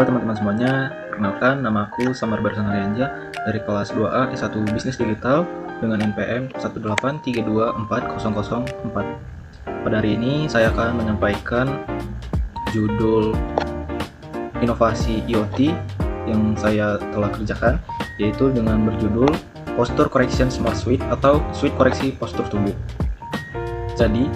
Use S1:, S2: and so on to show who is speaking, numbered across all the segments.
S1: Halo teman-teman semuanya, perkenalkan nama aku Samar Barsan Arianja dari kelas 2A S1 Bisnis Digital dengan NPM 183240004. Pada hari ini saya akan menyampaikan judul inovasi IoT yang saya telah kerjakan, yaitu dengan berjudul Posture Correction Smart Suite atau Suite Koreksi Postur Tubuh. Jadi,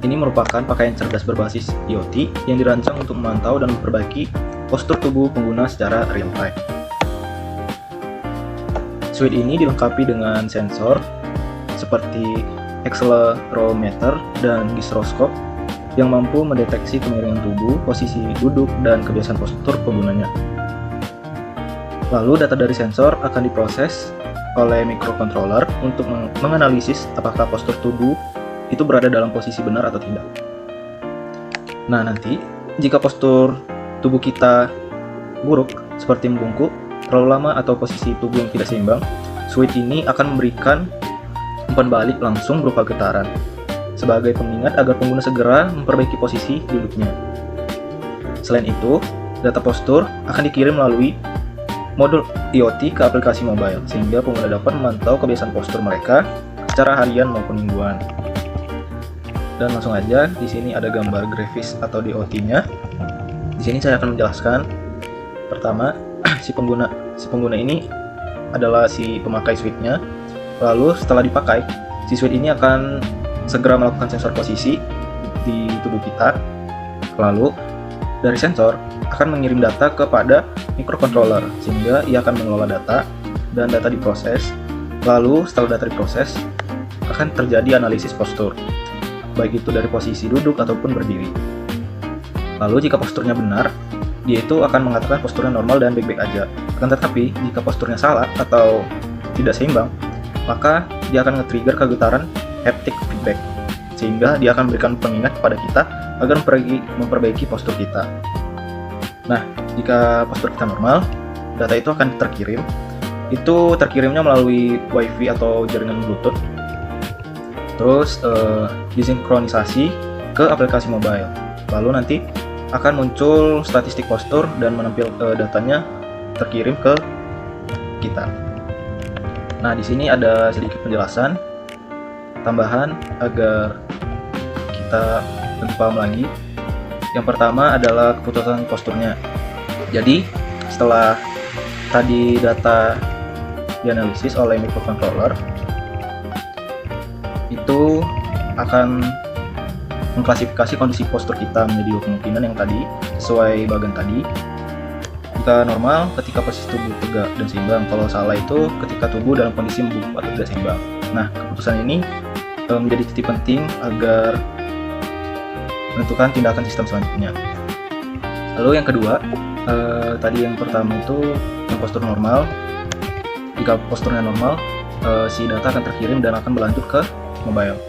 S1: ini merupakan pakaian cerdas berbasis IoT yang dirancang untuk memantau dan memperbaiki postur tubuh pengguna secara real time. Suite ini dilengkapi dengan sensor seperti accelerometer dan gyroscope yang mampu mendeteksi kemiringan tubuh, posisi duduk, dan kebiasaan postur penggunanya. Lalu data dari sensor akan diproses oleh microcontroller untuk menganalisis apakah postur tubuh itu berada dalam posisi benar atau tidak. Nah, nanti jika postur tubuh kita buruk seperti membungkuk, terlalu lama, atau posisi tubuh yang tidak seimbang, suite ini akan memberikan umpan balik langsung berupa getaran sebagai pengingat agar pengguna segera memperbaiki posisi duduknya. Selain itu, data postur akan dikirim melalui modul IoT ke aplikasi mobile sehingga pengguna dapat memantau kebiasaan postur mereka secara harian maupun mingguan. Dan langsung aja, di sini ada gambar grafis atau DOT-nya. Di sini saya akan menjelaskan. Pertama, si pengguna ini adalah si pemakai suite-nya. Lalu setelah dipakai, si suite ini akan segera melakukan sensor posisi di tubuh kita. Lalu dari sensor akan mengirim data kepada microcontroller sehingga ia akan mengelola data dan data diproses. Lalu setelah data diproses, akan terjadi analisis postur, baik itu dari posisi duduk ataupun berdiri. Lalu jika posturnya benar, dia itu akan mengatakan posturnya normal dan baik-baik aja. Akan tetapi, jika posturnya salah atau tidak seimbang, maka dia akan nge-trigger kegetaran haptic feedback, sehingga dia akan memberikan pengingat kepada kita agar memperbaiki postur kita. Nah, jika postur kita normal, data itu akan terkirim. Itu terkirimnya melalui WiFi atau jaringan Bluetooth. Terus disinkronisasi ke aplikasi mobile. Lalu nanti akan muncul statistik postur dan datanya terkirim ke kita. Nah, di sini ada sedikit penjelasan tambahan agar kita lebih paham lagi. Yang pertama adalah keputusan posturnya. Jadi, setelah tadi data dianalisis oleh microcontroller, itu akan mengklasifikasi kondisi postur kita menjadi dua kemungkinan yang tadi sesuai bagian tadi. Jika normal, ketika posisi tubuh tegak dan seimbang. Kalau salah itu ketika tubuh dalam kondisi membungkuk atau tidak seimbang. Nah, keputusan ini menjadi titik penting agar menentukan tindakan sistem selanjutnya. Lalu yang kedua, tadi yang pertama itu yang postur normal. Jika posturnya normal, si data akan terkirim dan akan berlanjut ke mobile.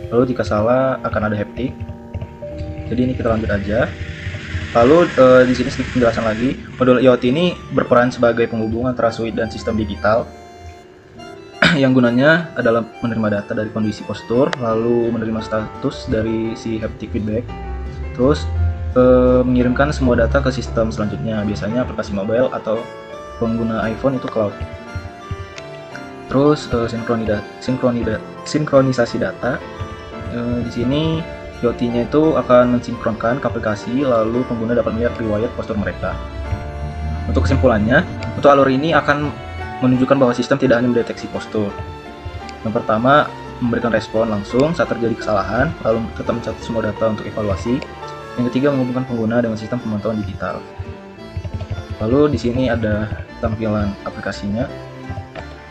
S1: Lalu jika salah akan ada haptic. Jadi ini kita lanjut aja. Lalu di sini sedikit penjelasan lagi. Modul IoT ini berperan sebagai penghubung antara suite dan sistem digital yang gunanya adalah menerima data dari kondisi postur, lalu menerima status dari si haptic feedback, terus mengirimkan semua data ke sistem selanjutnya, biasanya aplikasi mobile atau pengguna iPhone itu cloud. Terus sinkronisasi data. Di sini IoT-nya itu akan mensinkronkan ke aplikasi, lalu pengguna dapat melihat riwayat postur mereka. Untuk kesimpulannya, untuk alur ini akan menunjukkan bahwa sistem tidak hanya mendeteksi postur. Yang pertama, memberikan respon langsung saat terjadi kesalahan, lalu tetap mencatat semua data untuk evaluasi. Yang ketiga, menghubungkan pengguna dengan sistem pemantauan digital. Lalu di sini ada tampilan aplikasinya.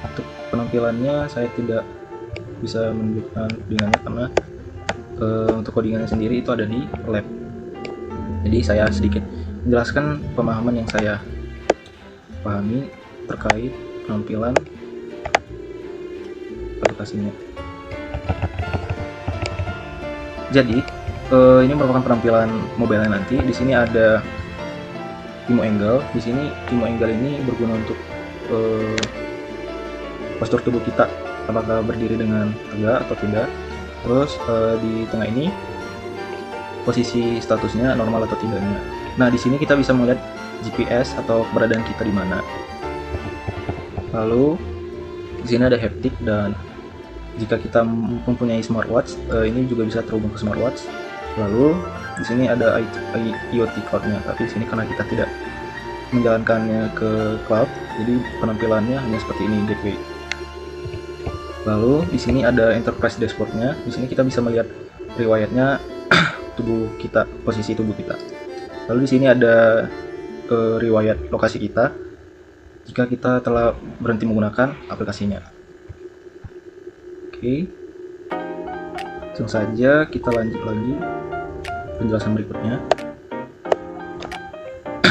S1: Untuk penampilannya saya tidak bisa menunjukkan codingannya karena untuk codingannya sendiri itu ada di lab. Jadi saya sedikit menjelaskan pemahaman yang saya pahami terkait penampilan aplikasinya. Jadi ini merupakan penampilan mobile nanti. Di sini ada Timo Angle. Di sini Timo Angle ini berguna untuk postur tubuh kita, apakah berdiri dengan tegak atau tidak. Terus di tengah ini posisi statusnya normal atau tidaknya. Nah, di sini kita bisa melihat GPS atau keberadaan kita di mana. Lalu di sini ada haptic, dan jika kita mempunyai smartwatch, ini juga bisa terhubung ke smartwatch. Lalu di sini ada IoT cloud-nya, tapi di sini karena kita tidak menjalankannya ke cloud, jadi penampilannya hanya seperti ini, gateway. Lalu di sini ada enterprise dashboard-nya. Di sini kita bisa melihat riwayatnya tubuh kita, posisi tubuh kita. Lalu di sini ada riwayat lokasi kita jika kita telah berhenti menggunakan aplikasinya. Oke, langsung saja kita lanjut lagi penjelasan berikutnya.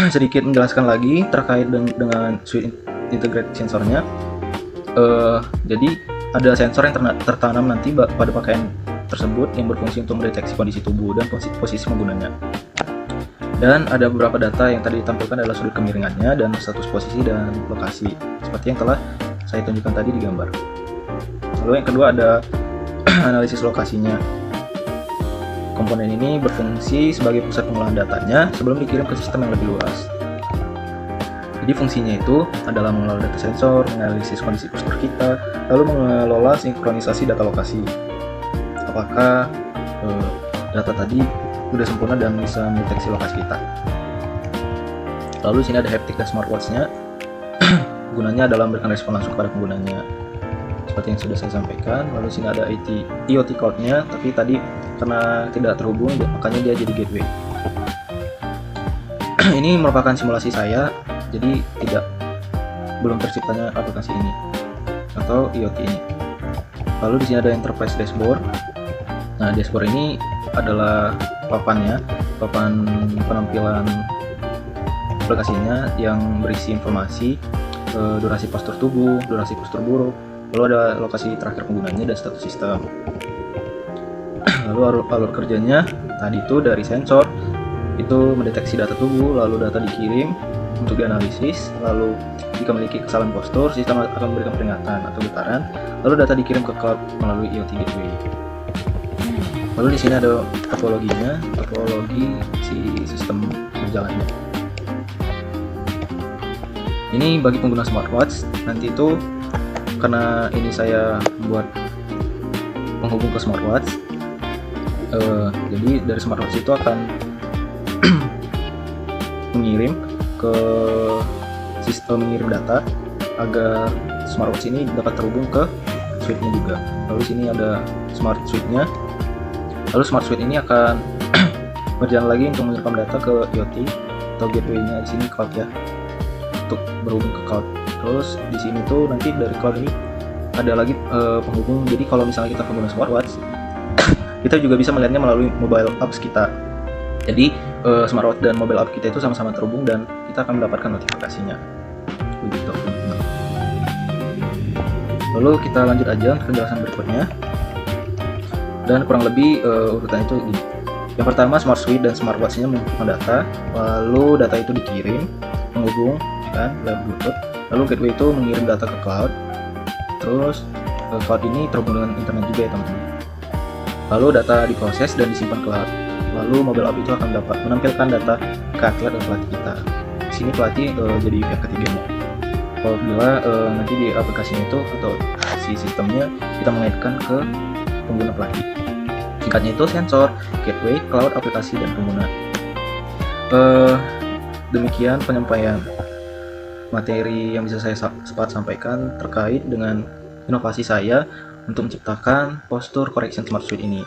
S1: Sedikit menjelaskan lagi terkait dengan suite integrated sensornya. Jadi ada sensor yang tertanam nanti pada pakaian tersebut yang berfungsi untuk mendeteksi kondisi tubuh dan posisi penggunanya. Dan ada beberapa data yang tadi ditampilkan adalah sudut kemiringannya dan status posisi dan lokasi, seperti yang telah saya tunjukkan tadi di gambar. Lalu yang kedua ada analisis lokasinya. Komponen ini berfungsi sebagai pusat pengolahan datanya sebelum dikirim ke sistem yang lebih luas. Jadi fungsinya itu adalah mengelola data sensor, menganalisis kondisi postur kita, lalu mengelola sinkronisasi data lokasi. Apakah data tadi sudah sempurna dan bisa mendeteksi lokasi kita. Lalu sini ada haptic dan smartwatch-nya. Gunanya adalah memberikan respon langsung kepada penggunanya, seperti yang sudah saya sampaikan. Lalu sini ada IoT cloud-nya, tapi tadi karena tidak terhubung makanya dia jadi gateway. Ini merupakan simulasi saya, jadi belum terciptanya aplikasi ini atau IoT ini. Lalu di sini ada enterprise dashboard. Nah, dashboard ini adalah papan penampilan aplikasinya yang berisi informasi durasi postur tubuh, durasi postur buruk, lalu ada lokasi terakhir penggunanya dan status sistem. Lalu alur kerjanya tadi itu dari sensor itu mendeteksi data tubuh, lalu data dikirim untuk dianalisis, lalu jika memiliki kesalahan postur, sistem akan memberikan peringatan atau getaran, lalu data dikirim ke cloud melalui IoT gateway. Lalu di sini ada topologinya, topologi si sistem berjalannya. Ini bagi pengguna smartwatch, nanti itu karena ini saya buat penghubung ke smartwatch, jadi dari smartwatch itu akan mengirim ke sistem mengirim data agar smartwatch ini dapat terhubung ke suite-nya juga. Lalu sini ada smart suite-nya. Lalu smart suite ini akan berjalan lagi untuk mengirim data ke IoT atau gateway-nya. Di sini cloud ya, untuk berhubung ke cloud. Terus di sini tuh nanti dari cloud ini ada lagi penghubung. Jadi kalau misalnya kita pengguna smartwatch, kita juga bisa melihatnya melalui mobile apps kita. Jadi smartwatch dan mobile app kita itu sama-sama terhubung dan kita akan mendapatkan notifikasinya. Begitu. Lalu kita lanjut aja ke penjelasan berikutnya. Dan kurang lebih urutan itu gini. Yang pertama, smart suite dan smartwatch-nya mengumpulkan data, lalu data itu dikirim, menghubung, kan, lewat Bluetooth. Lalu gateway itu mengirim data ke cloud. Terus cloud ini terhubung dengan internet juga ya teman-teman. Lalu data diproses dan disimpan ke cloud. Lalu mobile app itu akan dapat menampilkan data ke atlet dan pelatih kita. Di sini pelatih jadi pihak ketiganya. Apabila nanti di aplikasinya itu atau si sistemnya kita mengaitkan ke pengguna pelatih. Singkatnya itu sensor, gateway, cloud, aplikasi, dan pengguna. Demikian penyampaian materi yang bisa saya sempat sampaikan terkait dengan inovasi saya untuk menciptakan postur correction smart suite ini.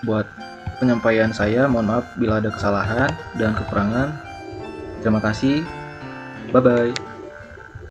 S1: Buat penyampaian saya, mohon maaf bila ada kesalahan dan kekurangan. Terima kasih. Bye-bye.